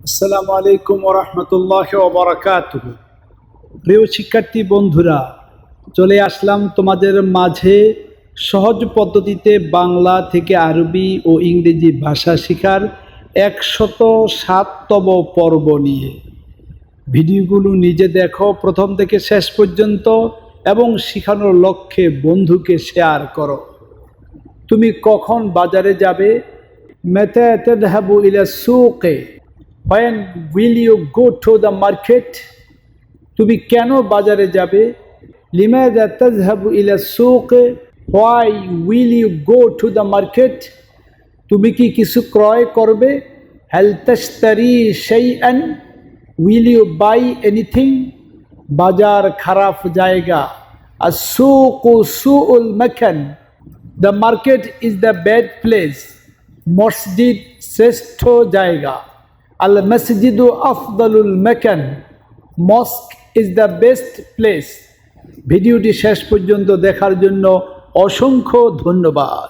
আসসালামু আলাইকুম ওয়া রাহমাতুল্লাহি ওয়া বারাকাতুহু। প্রিয় শিক্ষার্থী বন্ধুরা, চলে আসলাম তোমাদের মাঝে সহজ পদ্ধতিতে বাংলা থেকে আরবি ও ইংরেজি ভাষা শেখার 107তম পর্ব নিয়ে। ভিডিওগুলো নিজে দেখো প্রথম থেকে শেষ পর্যন্ত এবং শেখানোর লক্ষ্যে বন্ধুকে শেয়ার করো। তুমি কখন বাজারে যাবে? মাতা তাযহাবু ইলা সুকে? When will you go to the market? তুমি কেন বাজারে যাবে? লিমাযা তাযহাবু ইলা সুক? Why will you go to the market? তুমি কি কিছু ক্রয় করবে? হাল তাশতারি শাইআন? Will you buy anything? বাজার খারাপ জায়গা। as-সুকু সুউল মাকান। The market is the bad place. মসজিদ শ্রেষ্ঠ জায়গা। আল মসজিদু আফদালুল মাকান। মস্ক ইজ দ্য বেস্ট প্লেস। ভিডিওটি শেষ পর্যন্ত দেখার জন্য অসংখ্য ধন্যবাদ।